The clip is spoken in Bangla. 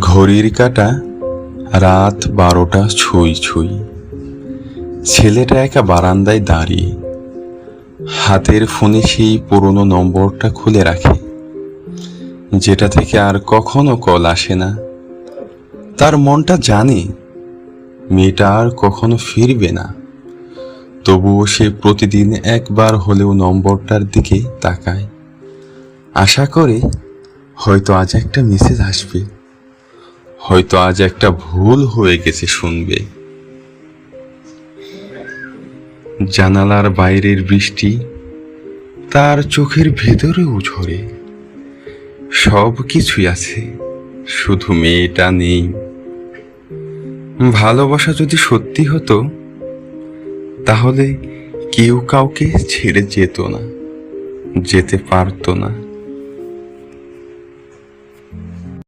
ঘড়ির কাঁটা রাত 12টা ছুঁই ছুঁই। ছেলেটা একা বারান্দায় দাঁড়িয়ে হাতের ফোনে সেই পুরনো নম্বরটা খুলে রাখে, যেটা থেকে আর কখনো কল আসে না। তার মনটা জানে মেয়েটা আর কখনো ফিরবে না, তবুও সে প্রতিদিন একবার হলেও নম্বরটার দিকে তাকায়, আশা করে হয়তো আজ একটা মেসেজ আসবে, হয়তো আজ একটা ভুল হয়ে গেছে শুনবে। জানালার বাইরের বৃষ্টি তার চোখের ভেতরেও ঝরে। সব কিছুই আছে, শুধু মেয়েটা নেই। ভালোবাসা যদি সত্যি হতো তাহলে কেউ কাউকে ছেড়ে যেত না, যেতে পারতো না।